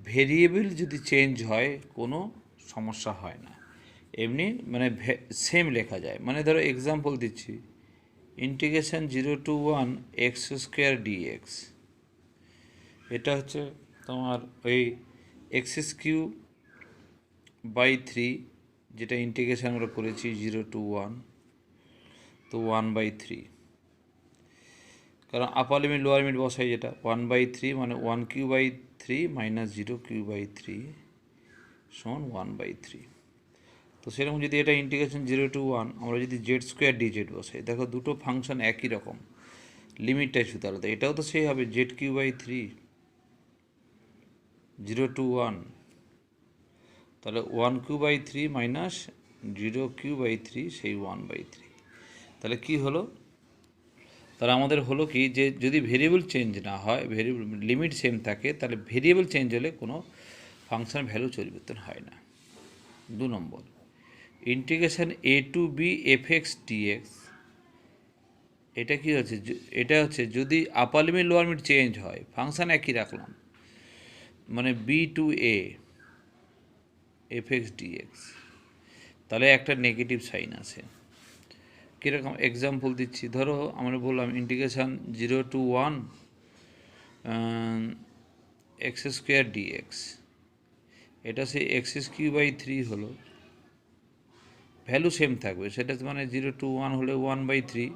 Variable যদি change হয় কোনো সমস্যা হয় না, এমনি মানে সেম লেখা যায়। মানে ধরো এক্সাম্পল দিচ্ছি, ইন্টিগ্রেশন 0 to 1 x² dx, এটা হচ্ছে তোমার ওই x³/3, যেটা ইন্টিগ্রেশন আমরা করেছি 0 to 1, তো 1/3, কারণ আপার লিমিট লোয়ার লিমিট বসাই, যেটা 1/3 মানে 1³/3 মাইনাস 0³/3 সমান 1/3। তো সেরকম যদি এটা ইন্টিগ্রেশন 0 to 1, আমরা যদি z² dz বসাই, দেখো দুটো ফাংশন একই রকম, লিমিটটাই শুধু আলাদা। এটাও তো সেই হবে z³/3 0 to 1, তাহলে 1³/3 মাইনাস 0³/3 সেই 1/3। তাহলে কি হলো, তাহলে আমাদের হলো কি, যে যদি ভেরিয়েবল চেঞ্জ না হয়, ভেরিয়েবল লিমিট সেম থাকে, তাহলে ভেরিয়েবল চেঞ্জ হলে কোনো ফাংশন ভ্যালু পরিবর্তন হয় না। 2 নম্বর, integration a to b fx dx, এটা কি হচ্ছে, এটা হচ্ছে যদি আপার লিমিট লোয়ার লিমিট চেঞ্জ হয়, ফাংশন একই রাখলাম, মানে b/a fx dx, তাহলে একটা নেগেটিভ সাইন আছে। কীরকম এক্সাম্পল দিচ্ছি, ধরো আমরা বললাম ইন্টিগ্রেশান 0 to 1 x² dx, এটা সেই x³/3 হলো, ভ্যালু সেম থাকবে, সেটা মানে 0 to 1 হলে 1/3।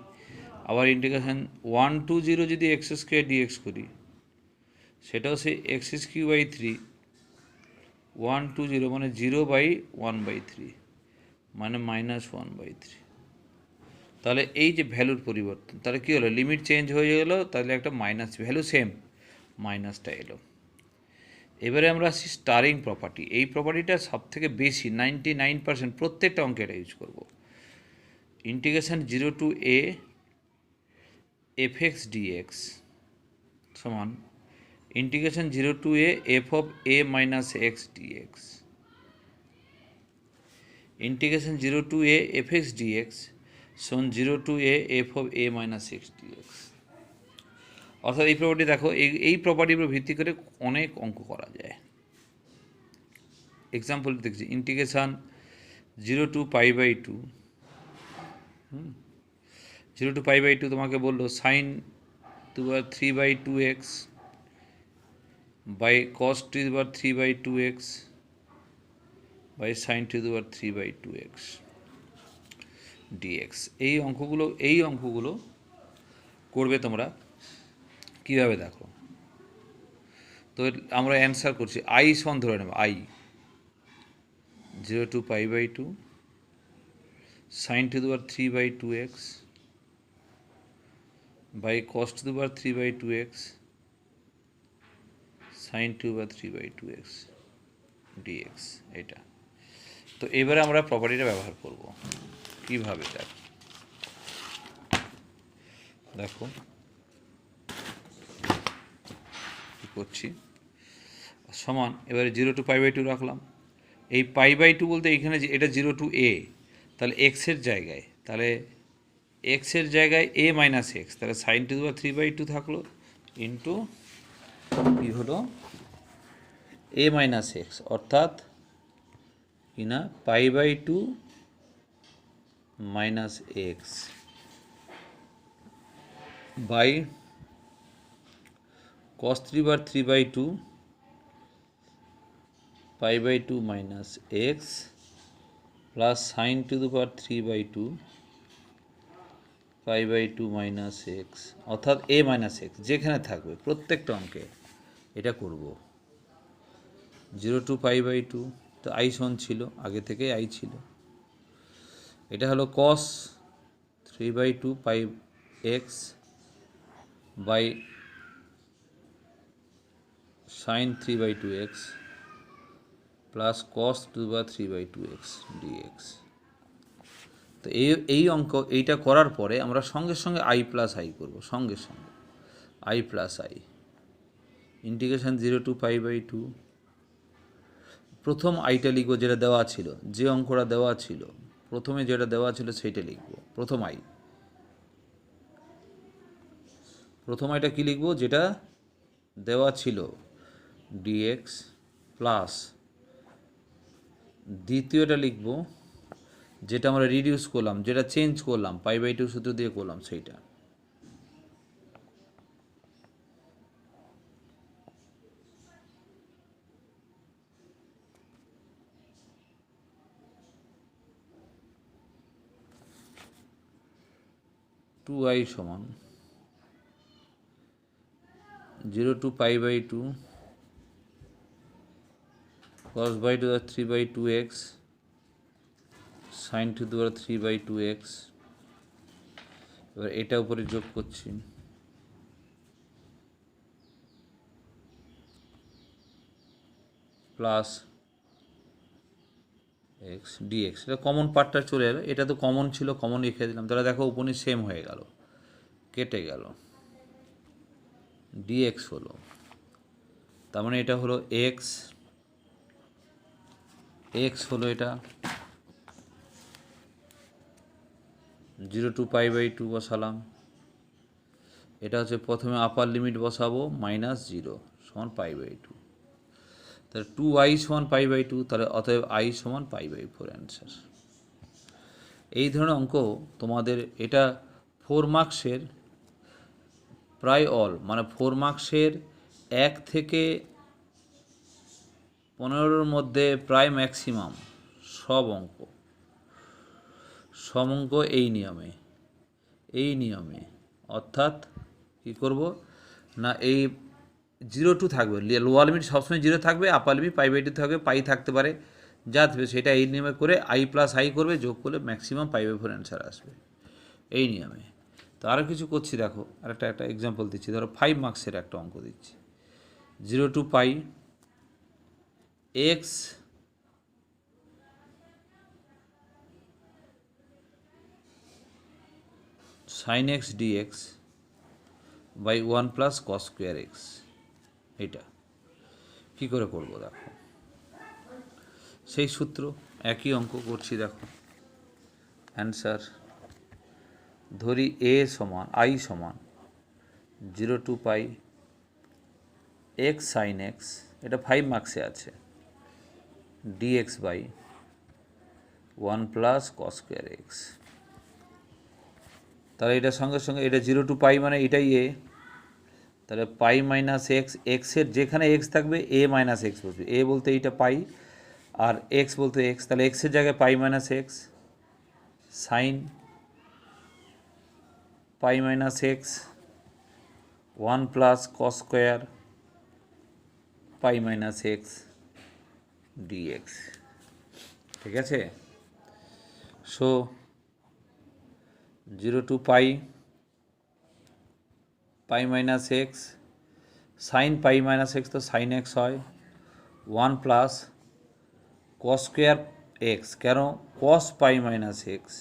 আবার ইন্টিগ্রেশান 1 to 0 যদি x² dx করি, সেটাও সেই x³/3, 1 to 0 মানে 0/1/3 মানে -1/3। তাহলে এই যে ভ্যালুর পরিবর্তন, তাহলে কী হলো, লিমিট চেঞ্জ হয়ে গেলো, তাহলে একটা মাইনাস, ভ্যালু সেম, মাইনাসটা এলো। এবারে আমরা আসছি স্টারিং প্রপার্টি। এই প্রপার্টিটা সব থেকে বেশি 99% প্রত্যেকটা অঙ্কে এটা ইউজ করবো। Integration 0 to a fx dx সমান integration 0 to a f(a minus x dx), integration 0 to a fx dx সমান 0 to a f(a minus x dx। অর্থাৎ এই প্রপার্টি দেখো, এই প্রপার্টির উপর ভিত্তি করে অনেক অঙ্ক করা যায়। এক্সাম্পল দেখছি, ইন্টিগ্রেশান 0 to π/2, 0 to π/2 তোমাকে বললো sin 3/2x by cos 3/2x by sin 3/2x dx। এই অঙ্কগুলো করবে তোমরা কীভাবে দেখো, তো আমরা অ্যান্সার করছি i সমান ধরে নেব, i 0 to π/2 sin 3/2x by cos 3/2x sin 3/2x dx, এটা। তো এবারে আমরা প্রপার্টিটা ব্যবহার করব কীভাবে, দেখো কী করছি, সমান এবারে 0 to π/2 রাখলাম। এই π/2 বলতে এইখানে এটা 0 to a, তাহলে এক্সের জায়গায়, তাহলে এক্সের জায়গায় a মাইনাস এক্স, তাহলে sin 3/2 থাকলো ইন্টু কী হলো a মাইনাস এক্স, অর্থাৎ কি না π/2 minus X by cos 3/2 π/2 minus X plus sin 3/2 π/2 minus X, অর্থাৎ a মাইনাস এক্স যেখানে থাকবে প্রত্যেকটা অঙ্কে এটা করব। 0 to π/2, তো i সমান ছিল, আগে থেকে i ছিল, এটা হলো cos 3/2 πx by sin 3/2x plus cos 3/2x dx। তো এই অঙ্ক এইটা করার পরে আমরা সঙ্গে সঙ্গে i প্লাস আই করবো, সঙ্গে সঙ্গে i plus I integration 0 to π/2, প্রথম আইটা লিখবো যেটা দেওয়া ছিল, যে অঙ্কটা দেওয়া ছিল প্রথমে যেটা দেওয়া ছিল সেইটা লিখবো, প্রথম আইটা কী লিখবো, যেটা দেওয়া ছিল dx প্লাস দ্বিতীয়টা লিখব যেটা আমরা রিডিউস করলাম, যেটা চেঞ্জ করলাম π/2 সূত্র দিয়ে করলাম সেইটা। টু আই সমান 0 to π/2 cos/2 3/2x sin2 3/2x। এবার এটা উপরে যোগ করছি, প্লাস এক্স ডিএক্স। এটা কমন পার্টটা চলে এলো, এটা তো কমন ছিল, কমন লিখে দিলাম। তাহলে দেখো উপনি সেম হয়ে গেল, কেটে গেল, ডিএক্স হলো। তার মানে এটা হলো এক্স, এক্স হলো এটা 0 to π/2 বসালাম। এটা হচ্ছে প্রথমে আপার লিমিট বসাবো -0 সমান π/2। তাহলে 2i সমান π/2, তাহলে অতএব i সমান π/4 অ্যান্সার। এই ধরনের অঙ্ক তোমাদের এটা 4 মার্কসের প্রায় অল, মানে 4 মার্কসের 1 থেকে 15-র মধ্যে প্রায় ম্যাক্সিমাম সব অঙ্ক এই নিয়মে অর্থাৎ কী করব না, এই 0 to থাকবে, লোয়ার লিমিট সবসময় 0 থাকবে, আপার লিমিট π/2 থাকবে, পাই থাকতে পারে, যা থাকবে সেটা এই নিয়মে করে i+i করবে, যোগ করলে ম্যাক্সিমাম π/4 অ্যান্সার আসবে এই নিয়মে। তো আরও কিছু করছি, দেখো আরেকটা এক্সাম্পল দিচ্ছি। ধরো 5 মার্কসের একটা অঙ্ক দিচ্ছি। 0 to π x sin x dx by 1 plus cos square x. এটা কী করে করবো দেখো, সেই সূত্র, একই অঙ্ক করছি। দেখো অ্যান্সার ধরি a সমান i সমান 0 to π x sin x, এটা 5 মার্কসে আছে, dx by 1 plus cos square x. তাহলে এটার সঙ্গে সঙ্গে এটা 0 to π মানে এটাই a, তাহলে π মাইনাস এক্স, এক্সের যেখানে এক্স থাকবে a মাইনাস এক্স বসবে, a বলতে এইটা পাই আর এক্স বলতে এক্স, তাহলে এক্সের জায়গায় π minus x sine π minus X 1 plus cos square π minus x DX. ঠিক আছে, so 0 to π minus x sine π minus X, তো সাইন এক্স হয় 1 প্লাস cos স্কোয়ার এক্স, কেন cos π minus x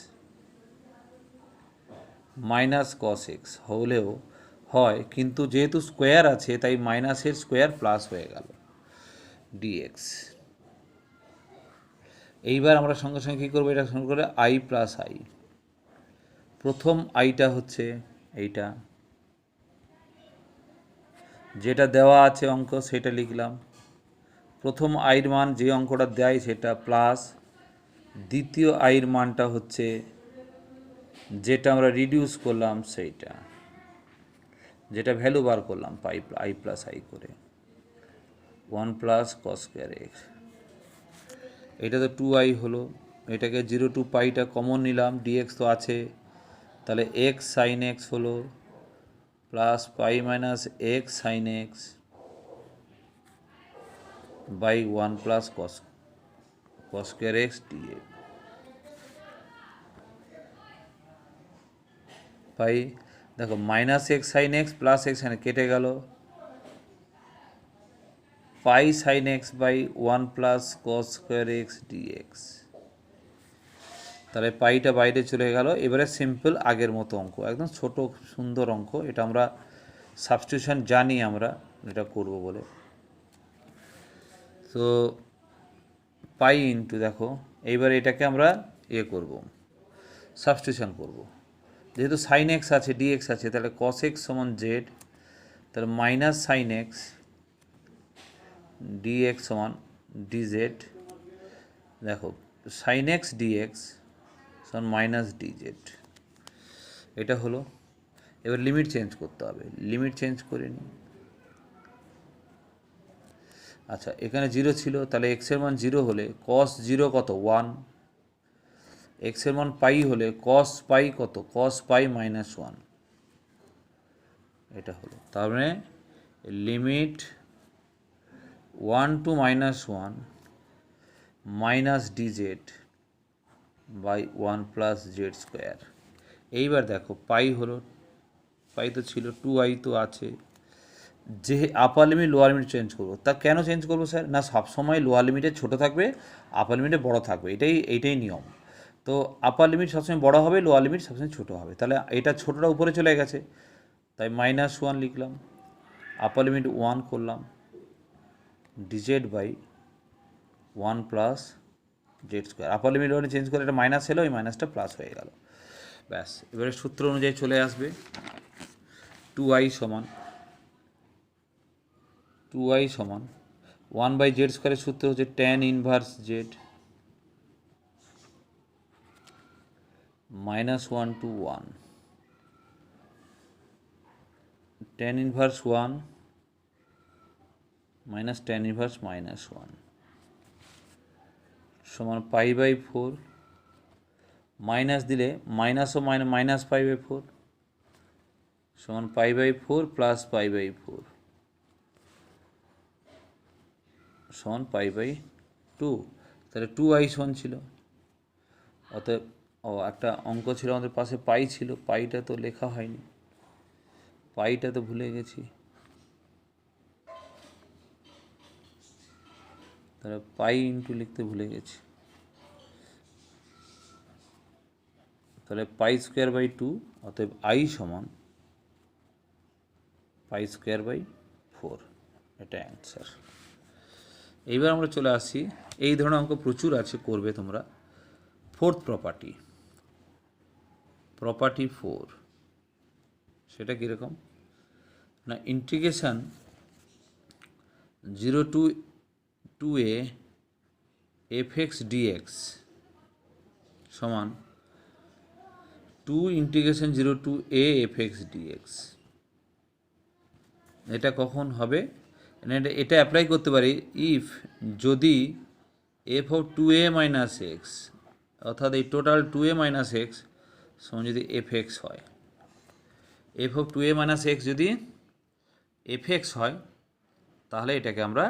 minus cos X হলেও হয়, কিন্তু যেহেতু স্কোয়ার আছে তাই মাইনাসের স্কোয়ার প্লাস হয়ে গেল ডিএক্স। এইবার আমরা সঙ্গে সঙ্গে কী করবো, এটা সঙ্গে করে i+i। প্রথম আইটা হচ্ছে এইটা, যেটা দেওয়া আছে অঙ্ক সেটা লিখলাম। প্রথম আইর মান যে অঙ্কটা দেয় সেটা, প্লাস দ্বিতীয় আইর মানটা হচ্ছে যেটা আমরা রিডিউস করলাম সেইটা, যেটা ভ্যালু বার করলাম i+i করে 1 প্লাস cos স্কোয়ার এক্স। এটা তো 2i হলো, এটাকে 0 to πটা কমন নিলাম, ডিএক্স তো আছে, তাহলে এক্স সাইন এক্স হলো plus π minus x sine x by 1 plus cos square x dx. Pi দেখো minus x sine x plus x sine কেটে গেল, pi sine x by 1 plus cos square x dx. তাহলে পাইটা বাইরে চলে গেল। এবারে সিম্পল আগের মতো অঙ্ক, একদম ছোট সুন্দর অঙ্ক, এটা আমরা সাবস্টিটিউশন জানি আমরা এটা করব বলে। তো পাই ইন্টু, দেখো এইবার এটাকে আমরা করব, সাবস্টিটিউশন করব। যেহেতু সাইন এক্স আছে ডিএক্স আছে, তাহলে cos এক্স সমান জেড, তাহলে মাইনাস সাইন এক্স ডিএক্স সমান ডিজেড, দেখো সাইন এক্স ডিএক্স সমান মাইনাস ডিজেড, এটা হলো। এবার লিমিট চেঞ্জ করতে হবে, লিমিট চেঞ্জ করে নিই। আচ্ছা, এখানে জিরো ছিল, তাহলে এক্সের মান জিরো হলে কস জিরো কত, 1। এক্সের মান পাই হলে কস পাই কত, কস পাই মাইনাস 1, এটা হলো। তার মানে limit 1 to minus 1 minus dz by 1 plus z square. এইবার দেখো পাই হলো, পাই তো ছিল, 2i তো আছে, যে আপার লিমিট লোয়ার লিমিট চেঞ্জ করবো। তা কেন চেঞ্জ করবো স্যার? না, সবসময় লোয়ার লিমিটে ছোটো থাকবে, আপার লিমিটে বড় থাকবে, এইটাই নিয়ম। তো আপার লিমিট সবসময় বড় হবে, লোয়ার লিমিট সবসময় ছোটো হবে। তাহলে এটা ছোটোটা উপরে চলে গেছে, তাই মাইনাস 1 লিখলাম, আপার লিমিট 1 করলাম, dz by 1 plus z square. Upper limit lower change করে এটা মাইনাস এলো, ওই মাইনাসটা প্লাস হয়ে গেল, ব্যাস। এবারে সূত্র অনুযায়ী চলে আসবে 2i সমান 1 বাই জেড স্কোয়ারের সূত্র হচ্ছে tan inverse z -1 to 1, tan inverse 1 minus tan inverse -1 সমান পাই বাই 4, মাইনাস দিলে মাইনাস ও মাইনাস পাই বাই 4 সমান pi by 4 plus pi by 4 সমান পাই বাই 2। তাহলে 2i সমান ছিল, অতএব একটা অঙ্ক ছিল আমাদের পাশে, পাই ছিল, পাইটা তো লেখা হয়নি, পাইটা তো ভুলে গেছি, তাহলে পাই ইন্টু লিখতে ভুলে গেছি, তাহলে পাই স্কোয়ার বাই 2, অতএব i সমান পাই স্কোয়ার বাই 4, এটা অ্যান্সার। এইবার আমরা চলে আসি, এই ধরনের অঙ্ক প্রচুর আছে, করবে তোমরা। ফোর্থ প্রপার্টি, প্রপার্টি 4, সেটা কীরকম না, integration 0 to 2a fx dx সমান 2 integration 0 to a fx dx। এটা কখন হবে? এটা অ্যাপ্লাই করতে পারি ইফ যদি F of 2a minus X, অর্থাৎ এই টোটাল 2a মাইনাস এক্স সমান যদি এফ এক্স হয়, F of 2a minus x যদি এফ এক্স হয়, তাহলে এটাকে আমরা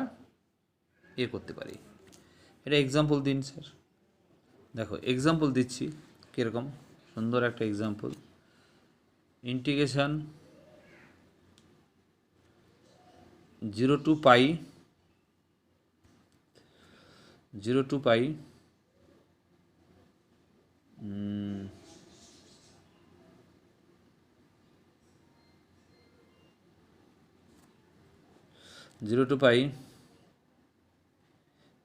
করতে পারি। এটা এক্সাম্পল দিন স্যার। দেখো এক্সাম্পল দিচ্ছি, কীরকম সুন্দর একটা example. Integration 0 to pi 0 to pi 0 to pi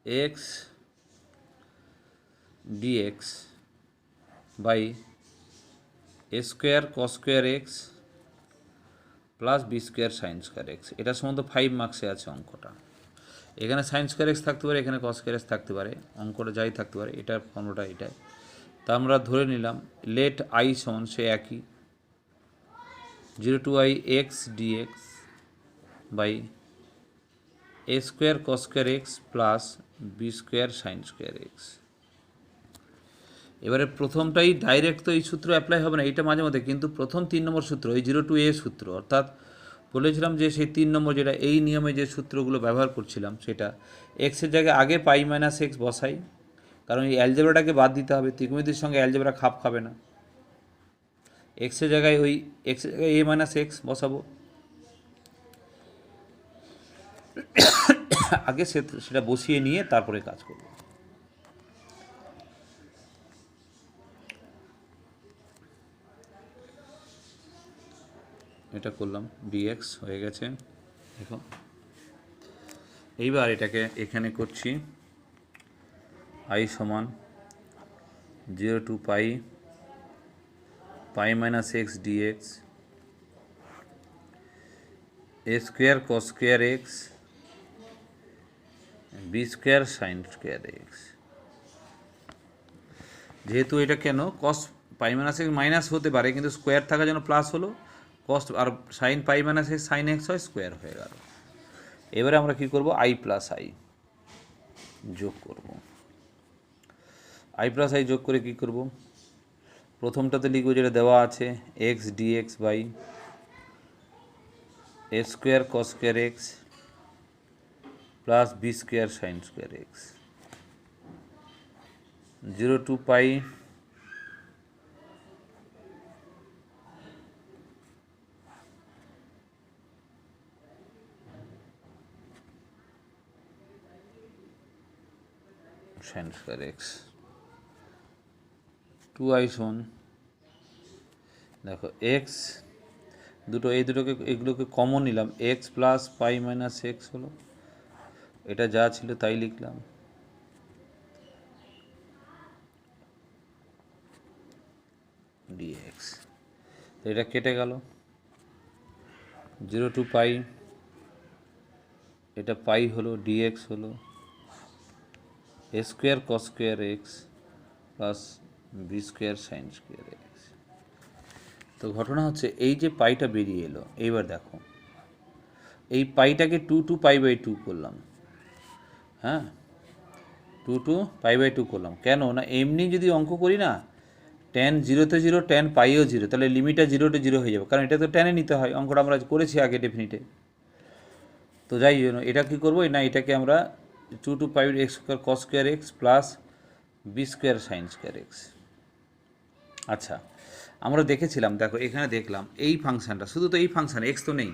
x dx by a square cos square x plus b square sine square x. এটা সম্বন্ধে 5 মার্কসে আছে অঙ্কটা। এখানে সাইন স্কোয়ার এক্স থাকতে পারে, এখানে কস স্কোয়ার এক্স থাকতে পারে, অঙ্কটা যাই থাকতে পারে, এটার ফর্মুলাটা এটাই। তা আমরা ধরে নিলাম লেট আই সমান সে একই 0 to i x dx by a square cos square x plus b square sine square x. এবারে প্রথমটাই ডাইরেক্ট তো এই সূত্র অ্যাপ্লাই হবে না, এইটা মাঝে মধ্যে, কিন্তু প্রথম 3 নম্বর সূত্র, এই 0 to a সূত্র, অর্থাৎ বলেছিলাম যে সেই 3 নম্বর যেটা এই নিয়মে যে সূত্রগুলো ব্যবহার করছিলাম, সেটা এক্সের জায়গায় আগে পাই মাইনাস এক্স বসাই, কারণ এই অ্যালজেব্রাটাকে বাদ দিতে হবে, ত্রিকোণমিতির সঙ্গে অ্যালজেব্রা খাপ খাবে না। এক্সের জায়গায় ওই এক্সের জায়গায় এ মাইনাস এক্স বসাবো, আগে সেটা বসিয়ে নিয়ে তারপরে কাজ করব। এটা করলাম, ডিএক্স হয়ে গেছে। দেখো এইবার এটাকে এখানে করছি, আই সমান 0 to pi minus x dx a square cos square x b square sine square x. যেহেতু এটা কেন cos pi minus x minus হতে পারে, কিন্তু স্কোয়ার থাকার জন্য প্লাস হলো, কস আর sine pi minus x sine x হয়, স্কোয়ার হয়ে গেল। এবারে আমরা কি করব, আই প্লাস আই যোগ করব। আই প্লাস আই যোগ করে কি করব, প্রথমটাতে লিখব যেটা দেওয়া আছে, x dx by a square cos square x plus b square sine square x, 0 to pi sine square x. 2i সমান, দেখো এক্স দুটো, এই দুটোকে এগুলোকে কমন নিলাম, এক্স প্লাস পাই মাইনাস এক্স হলো, এটা যা ছিল তাই লিখলাম, ডিএক্স। এটা কেটে গেল, 0 to পাই, এটা পাই হলো, ডিএক্স হলো a square cos square x plus b square sine square x. তো ঘটনা হচ্ছে এই যে পাইটা বেরিয়ে এলো, এইবার দেখো এই পাইটাকে 2 to পাই বাই 2 করলাম, হ্যাঁ 2 to পাই বাই 2 করলাম। কেন না, এমনি যদি অঙ্ক করি না, ট্যান 0-তে 0, ট্যান পাইও 0, তাহলে লিমিটটা 0 to 0 হয়ে যাবে, কারণ এটা তো ট্যানে নিতে হয়, অঙ্কটা আমরা করেছি আগে ডেফিনিটে। তো যাই জন্য এটা কী করবো না, এটাকে আমরা 2 to pi x square cos square x plus b square sine square x. আচ্ছা, আমরা দেখেছিলাম, দেখো এখানে দেখলাম এই ফাংশানটা, শুধু তো এই ফাংশান, এক্স তো নেই,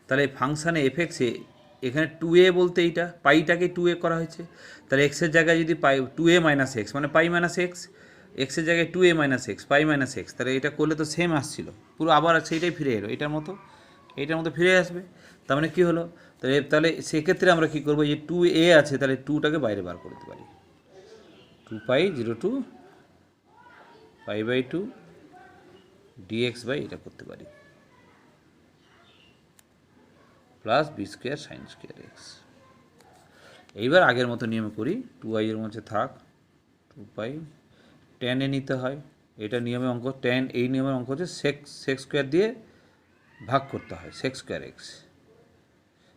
তাহলে এই ফাংশানে এফএক্সে এখানে 2a বলতে এইটা পাইটাকে 2a করা হয়েছে, তাহলে এক্সের জায়গায় যদি পাই 2a মাইনাস এক্স মানে পাই মাইনাস এক্স, এক্সের জায়গায় 2a মাইনাস এক্স পাই মাইনাস এক্স, তাহলে এটা করলে তো সেম আসছিল পুরো, আবার সেইটাই ফিরে এলো, এইটার মতো ফিরে আসবে। তার মানে কী হলো, তাহলে সেক্ষেত্রে আমরা কী করবো, যে 2a আছে তাহলে 2টাকে বাইরে বার করতে পারি, 2 pi 0 to pi by 2 dx by এটা করতে পারি plus b square sine square x. এইবার আগের মতো নিয়মে করি, 2i এর মধ্যে থাক 2 পাই, ট্যানে নিতে হয়, এটা নিয়মে অঙ্ক, ট্যান এই নিয়মের অঙ্ক হচ্ছে সেক্স স্কোয়ার দিয়ে ভাগ করতে হয়, সেক্স স্কোয়ার এক্স,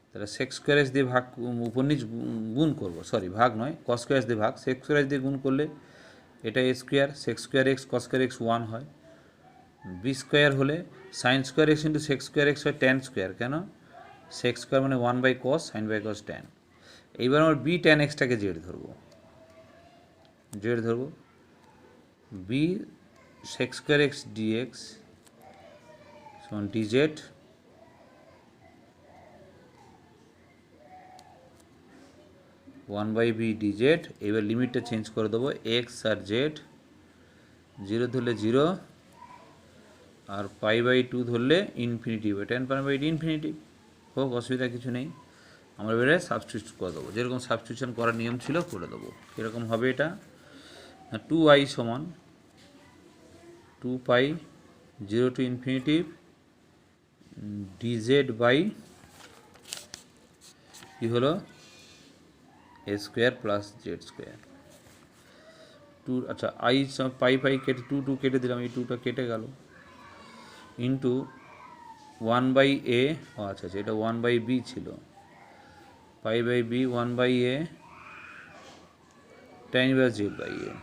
তাহলে সেক্স স্কোয়ার এক্স দিয়ে ভাগ, উপর নিচ গুণ করবো, সরি ভাগ নয়, কস স্কোয়ার দিয়ে ভাগ, সেক্স স্কোয়ার দিয়ে গুণ করলে এটা a square, sec square x cos square x 1 হয়, বি স্কোয়ার হলে sine square x into sec square x হয় ট্যান স্কোয়ার, কেন সেক্স স্কোয়ার মানে 1 by cos, sine by cos tan. এইবার আমার বি ট্যান এক্সটাকে জেড ধরবো, b sec square x dx সমান ডিজেড 1 বাই বি ডিজেড। এবার লিমিটটা চেঞ্জ করে দেবো, এক্স আর জেড, 0 ধরলে 0 আর পাই বাই 2 ধরলে infinity, tan pi by infinity হোক, অসুবিধা কিছু নেই। আমরা এবারে সাবস্টিটিউট করে দেবো, যেরকম সাবস্টিটিউশন করার নিয়ম ছিল করে দেবো। কীরকম হবে এটা, 2i সমান 2 pi 0 to infinity DZ by কী হলো a square plus z square. 2 আচ্ছা আই পাই কেটে 2 কেটে দিলাম, এই 2টা কেটে গেল, ইন্টু 1 বাই এ, আচ্ছা এটা 1 বাই বি ছিল, pi by b 1 by a tan inverse z by a,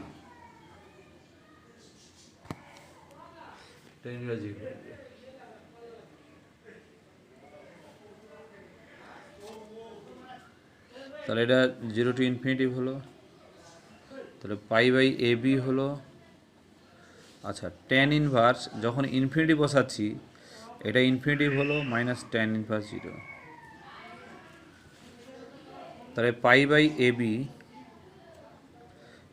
tan inverse z by a। তাহলে এটা 0 to ইনফিনিটি হলো, তাহলে পাই বাই এ বি হলো, আচ্ছা ট্যান ইনভার্স যখন ইনফিনিটি বসাচ্ছি এটা ইনফিনিটি হলো মাইনাস ট্যান ইনভার্স 0, তাহলে pi by a b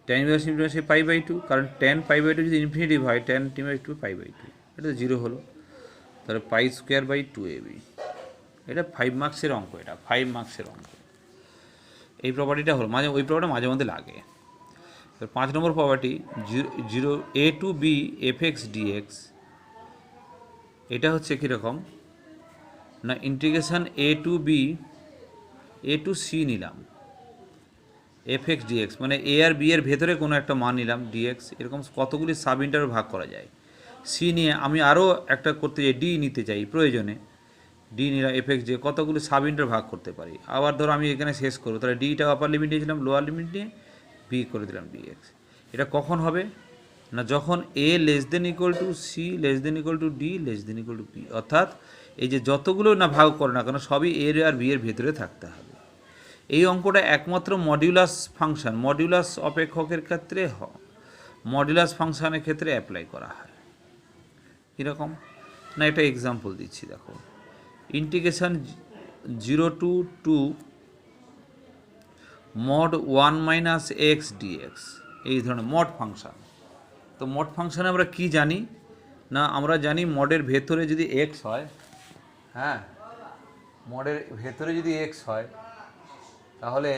tan inverse infinity pi by 2, কারণ ট্যান পাই বাই 2 যদি ইনফিনিটিভ হয় ট্যান ইনভার্স 2 পাই বাই 2, এটা 0 হলো, তাহলে পাই স্কোয়ার বাই 2ab। এটা 5 মার্কসের অঙ্ক, এটা 5 মার্কসের অঙ্ক। এই প্রপার্টিটা হলো ওই প্রপার্টি মাঝে মধ্যে লাগে। 5 নম্বর property 0 a to b fx dx, এটা হচ্ছে কীরকম না, integration a to b a to c নিলাম, এফ এক্স ডিএক্স মানে এ আর বি এর ভেতরে কোনো একটা মান নিলাম ডিএক্স, এরকম কতগুলি সাব ইন্টারভ্যাল ভাগ করা যায়। সি নিয়ে আমি আরও একটা করতে চাই, ডি নিতে চাই প্রয়োজনে, ডি নিলাম এফ এক্স ডি, কতগুলি সাব ইন্টার ভাগ করতে পারি। আবার ধরো আমি এখানে শেষ করবো, তাহলে ডিটা আপার লিমিট নিয়েছিলাম, লোয়ার লিমিট নিয়ে বি করে দিলাম ডিএক্স। এটা কখন হবে না, যখন a less than equal to c less than equal to d less than equal to b, অর্থাৎ এই যে যতগুলো না ভাগ করে না কেন সবই এ আর বি এর ভেতরে থাকতে হবে। এই অঙ্কটা একমাত্র মডিউলাস ফাংশন, মডিউলাস অপেক্ষকের ক্ষেত্রে মডিউলাস ফাংশনের ক্ষেত্রে অ্যাপ্লাই করা হয়। কীরকম না, একটা এক্সাম্পল দিচ্ছি, দেখো integration 0 to 2 mod 1 minus x dx, এই ধরনের মড ফাংশান। তো মড ফাংশানে আমরা কি জানি না, আমরা জানি মডের ভেতরে যদি এক্স হয়, হ্যাঁ মডের ভেতরে যদি এক্স হয় তাহলে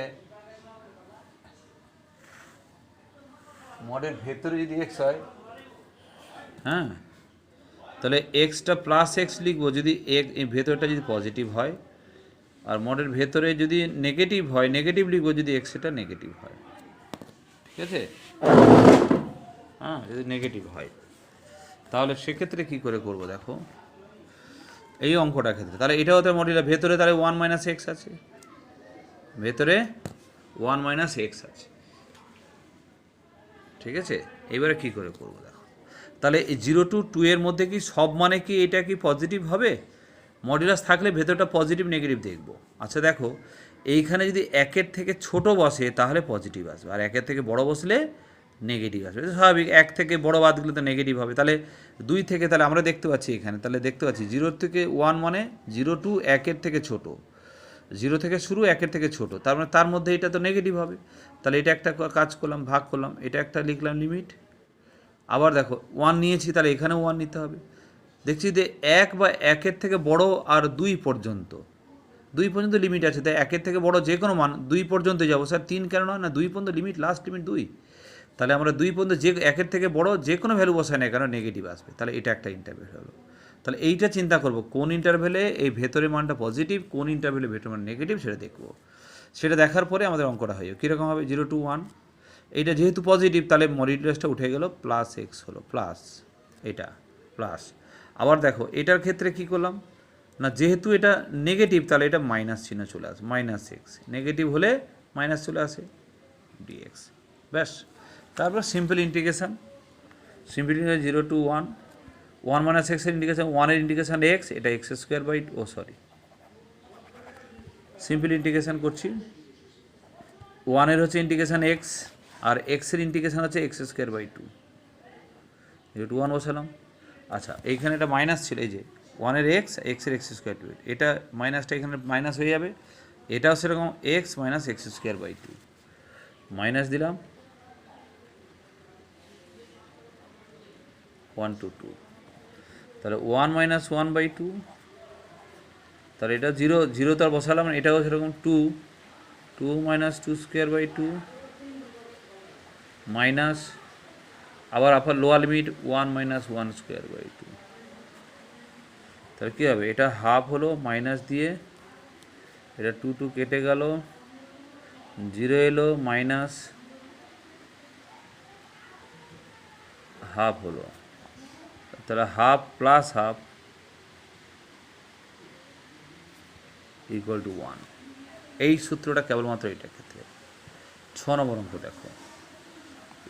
মডের ভেতরে যদি এক্স হয়, হ্যাঁ তাহলে এক্সটা প্লাস এক্স লিখবো যদি ভেতরটা যদি পজিটিভ হয়, আর মডের ভেতরে যদি নেগেটিভ হয় নেগেটিভ লিখবো যদি এক্স এটা নেগেটিভ হয়। ঠিক আছে, হ্যাঁ যদি নেগেটিভ হয় তাহলে সেক্ষেত্রে কী করে করব, দেখো এই অঙ্কটার ক্ষেত্রে তাহলে এটাও তো মডেলের ভেতরে তাহলে 1 মাইনাস এক্স আছে, ভেতরে 1 মাইনাস এক্স আছে। ঠিক আছে, এবারে কী করে করব দেখো, তাহলে 0 to 2 এর মধ্যে কি সব মানে কি এটা কি পজিটিভ হবে, মডুলাস থাকলে ভেতরটা পজিটিভ নেগেটিভ দেখব। আচ্ছা দেখো এইখানে যদি একের থেকে ছোট বসে তাহলে পজিটিভ আসবে, আর একের থেকে বড় বসলে নেগেটিভ আসবে, স্বাভাবিক। এক থেকে বড় বাদ গেলে তো নেগেটিভ হবে, তাহলে 2 থেকে তাহলে আমরা দেখতে পাচ্ছি এখানে, তাহলে দেখতে পাচ্ছি 0 থেকে 1 মানে 0 to 1 থেকে ছোট, 0 থেকে শুরু 1 থেকে ছোট, তার মানে তার মধ্যে এটা তো নেগেটিভ হবে। তাহলে এটা একটা কাজ করলাম, ভাগ করলাম, এটা একটা লিখলাম লিমিট। আবার দেখো 1 নিয়েছি তাহলে এখানেও 1 নিতে হবে। দেখছি যে 1 বা 1 থেকে বড় আর 2 পর্যন্ত, 2 পর্যন্ত লিমিট আছে, তাই 1 থেকে বড় যে কোনো মান 2 পর্যন্ত যাবো। স্যার 3 কেন নয় না, 2 পর্যন্ত লিমিট, লাস্ট লিমিট 2। তাহলে আমরা 2 পর্যন্ত যে 1 থেকে বড় যে কোনো ভ্যালু বসাই না কেন নেগেটিভ আসবে, তাহলে এটা একটা ইন্টারভ্যাল হলো। তাহলে এইটা চিন্তা করব কোন ইন্টারভ্যালে এই ভেতরের মানটা পজিটিভ, কোন ইন্টারভ্যালে ভেতরের মান নেগেটিভ, সেটা দেখব। সেটা দেখার পরে আমাদের অঙ্কটা হয়ে যাবে। কীরকম হবে, 0 to 1 এইটা যেহেতু পজিটিভ তাহলে মডিউলাসটা উঠে গেল, প্লাস এক্স হলো, প্লাস এটা প্লাস। আবার দেখো এটার ক্ষেত্রে কি করলাম না, যেহেতু এটা নেগেটিভ তাহলে এটা মাইনাস চিহ্ন চলে আসে, মাইনাস এক্স, নেগেটিভ হলে মাইনাস চলে আসে ডিএক্স, ব্যাস। তারপর simple integration, simple integration 0 to 1, 1 minus এক্সের ইন্টিগ্রেশন, 1-এর ইন্টিগ্রেশন এক্স, এটা x square by simple integration করছি। 1-এর হচ্ছে ইন্টিগ্রেশন এক্স, আর এক্সের ইন্টিগ্রেশন হচ্ছে এক্স স্কোয়ার বাই 2, 0 to 1 বসালাম। আচ্ছা এইখানে এটা মাইনাস ছিল, এই যে 1-এর এক্স, এক্সের এক্স স্কোয়ার 2, এটা মাইনাসটা এখানে মাইনাস হয়ে যাবে, এটাও সেরকম x minus x square by 2, minus দিলাম 1 to 2, তাহলে 1 মাইনাস 1 বাই 2, তাহলে এটা 0, 0 তো আর বসালাম, এটাও সেরকম 2 মাইনাস 2 স্কোয়ার বাই 2 মাইনাস, আবার upper lower limit 1 minus 1 square by 2, তাহলে কী হবে, এটা হাফ হলো, মাইনাস দিয়ে এটা 2 কেটে গেল, 0 এলো, মাইনাস হাফ হলো, তাহলে half plus half equal to 1। এই সূত্রটা কেবলমাত্র এটার ক্ষেত্রে। 6 নম্বর অঙ্ক দেখো,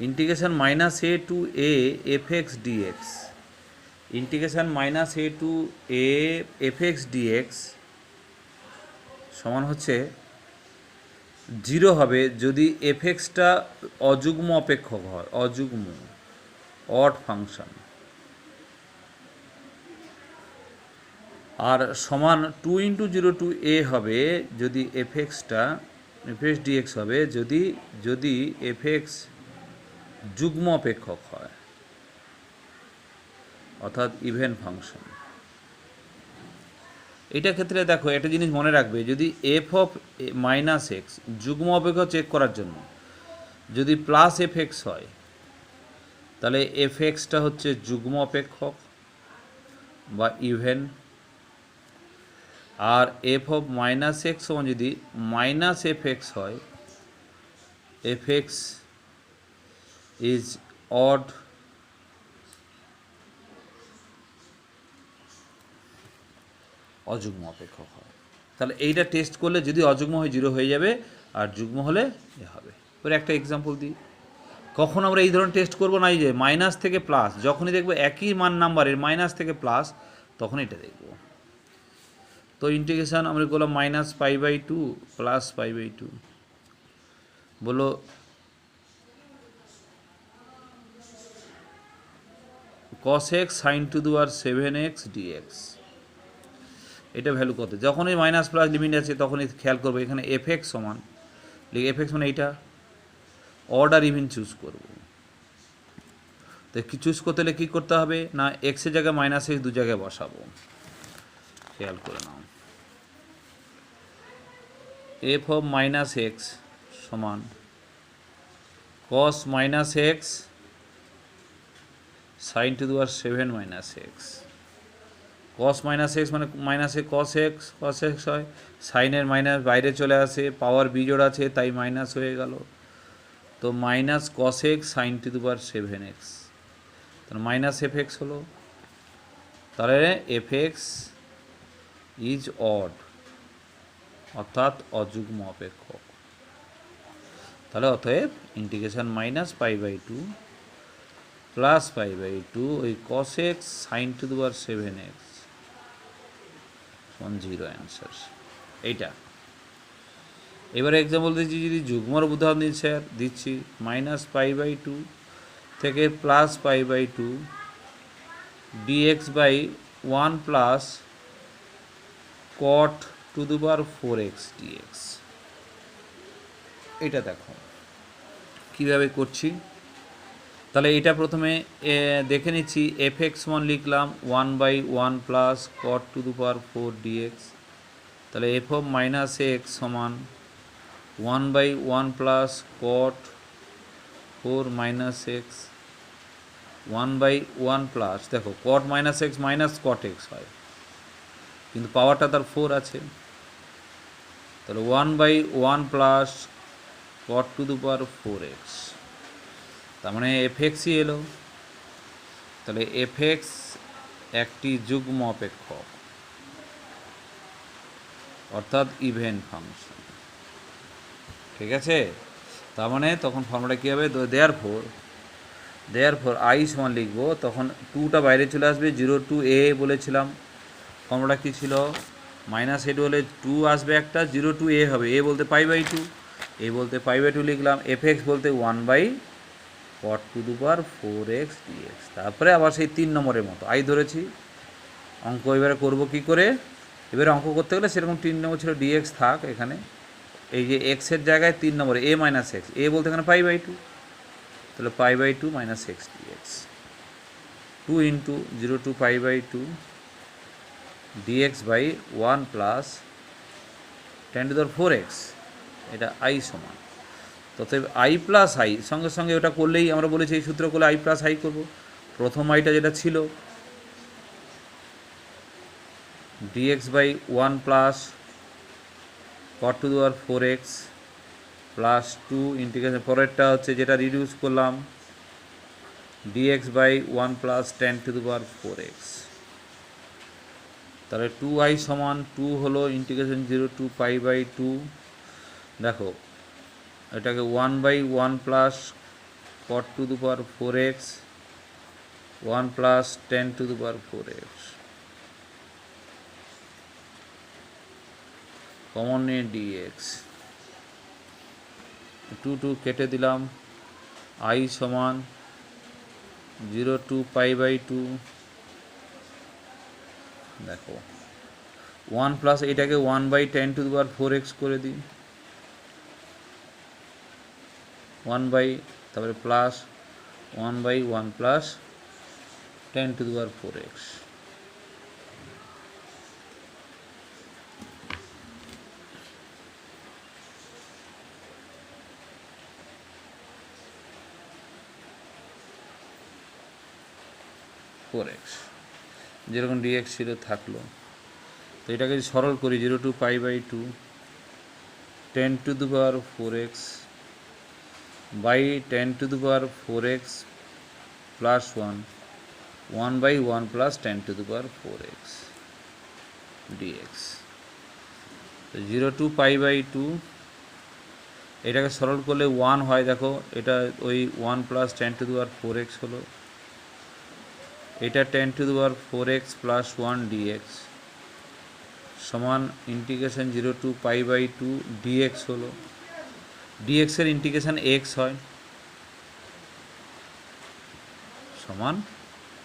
integration minus a to a f x dx, integration minus a to a f x dx সমান হচ্ছে 0 হবে যদি এফ এক্সটা অযুগ্ম অপেক্ষক হয়, অযুগ্ম অড ফাংশন, আর সমান 2 × 0 to a হবে যদি এফ এক্সটা এফ এক্স ডিএক্স হবে যদি এফ এক্স যুগ্ম অপেক্ষক হয়, অর্থাৎ ইভেন ফাংশন। এটার ক্ষেত্রে দেখো একটা জিনিস মনে রাখবে, যদি এফ অফ মাইনাস এক্স যুগ্ম অপেক্ষক চেক করার জন্য যদি প্লাস এফ এক্স হয় তাহলে এফ এক্সটা হচ্ছে যুগ্ম অপেক্ষক বা ইভেন, আর এফ অফ মাইনাস এক্স সমান যদি মাইনাস এফ এক্স হয় fx is odd অযুগ্ম অপেক্ষক হয়। তাহলে এইটা টেস্ট করলে যদি অযুগ্ম হয় 0 হয়ে যাবে, আর যুগ্ম হলে এ হবে। এবার একটা এক্সাম্পল দিই। কখন আমরা এই ধরনের টেস্ট করবো না, এই যে মাইনাস থেকে প্লাস, যখনই দেখবো একই মান নাম্বারের মাইনাস থেকে প্লাস, তখন এটা দেখব। তো ইন্টিগ্রেশন আমরা করলাম -π/2 প্লাস π/2, বলো cos x sin 7x dx। এটা ভ্যালু কত? যখনই মাইনাস প্লাস লিমিট আছে তখনই খেয়াল করবো এখানে fx সমান, fx মানে এইটা অর্ডার ইভেন চুজ করব। তো কি চুজ করতে হলে কী করতে হবে না, এক্সের জায়গায় -x দু জায়গায় বসাবো। খেয়াল করে নাও, f of -x সমান cos -x sin 7 - x। cos -x মানে মাইনাসে cos x হয়, সাইনের মাইনাস বাইরে চলে আসে, পাওয়ার বিজোড় আছে তাই মাইনাস হয়ে গেল। তো minus cos x sin 7x, তাহলে মাইনাস fx হলো। তাহলে fx ইজ অড, অর্থাৎ অযুগ্ম অপেক্ষক। তাহলে অতএব ইন্টিগ্রেশন -π/2 প্লাস π/2 ওই cos x sin 7x 0 answer. এইটা এবারে এক্সাম্পল দিচ্ছি, যদি যুগ্মর উদাহরণ দিচ্ছি -π/2 থেকে plus π/2 dx/1 plus cot 4x dx। এটা দেখো কীভাবে করছি। তাহলে এটা প্রথমে দেখে নিচ্ছি, fx সমান লিখলাম 1/1 প্লাস cot 4 dx। তাহলে f of -x সমান 1/1 প্লাস cot 4 - x, 1/1 প্লাস, দেখো cot -x minus cot x হয়, কিন্তু পাওয়ারটা তার 4 আছে। তাহলে 1/1 প্লাস cot 4x, তার মানে fxই এলো। তাহলে fx একটি যুগ্ম অপেক্ষক, অর্থাৎ ইভেন ফাংশন। ঠিক আছে, তার মানে তখন ফর্মুলা কী হবে, দেয়ার ফোর আই সমান লিখবো, তখন 2টা বাইরে চলে আসবে, 0 to a বলেছিলাম। ফর্মুলা কী ছিল, মাইনাস হেড হলে 2 আসবে একটা, 0 to a হবে, a বলতে π/2, a বলতে π/2 লিখলাম, fx বলতে 1/cot 4x dx। তারপরে আবার সেই 3 নম্বরের মতো আই ধরেছি। অঙ্ক এবারে করবো কী করে, এবারে অঙ্ক করতে গেলে সেরকম 3 নম্বর ছিল dx থাক এখানে, এই যে এক্সের জায়গায় 3 নম্বরে a - x, a বলতে এখানে π/2, তাহলে π/2 - x dx, 2 × 0 to π/2 dx/1 plus 10⁴x, এটা i সমান। তথাপি i প্লাস আই সঙ্গে সঙ্গে ওটা করলেই, আমরা বলেছি এই সূত্র করলে i প্লাস আই করবো। প্রথম আইটা যেটা ছিল dx/1 plus cot 4x plus 2 integration, পরেরটা হচ্ছে যেটা রিডিউস করলাম dx/1 প্লাস 10⁴x। তাহলে 2i সমান 2 হলো ইন্টিগ্রেশন 0 to π/2, দেখো এটাকে 1/1 plus cot 4x 1 plus 10⁴x, common নিয়ে dx, 2 কেটে দিলাম, i সমান 0 to π/2, দেখো 1 প্লাস এটাকে 1/10⁴x করে দিই, 1/, তারপরে প্লাস 1/1 প্লাস 10⁴x। যেরকম dx ছিল থাকলো। তো এটাকে যদি সরল করি, 0 to π/2 10⁴x by 10⁴x plus 1/1 plus 10⁴x dx। 0 to π/2, এটাকে সরল করলে 1 হয়, দেখো এটা ওই 1 প্লাস 10⁴x হলো, এটা 10⁴x প্লাস 1 dx সমান ইন্টিগ্রেশন 0 to π/2 dx হলো, dx এর ইন্টিগ্রেশন x হয়, সমান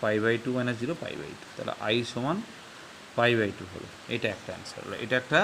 π/2 - 0 π/2, তাহলে i সমান π/2 হলো। এটা একটা অ্যান্সার হলো, এটা একটা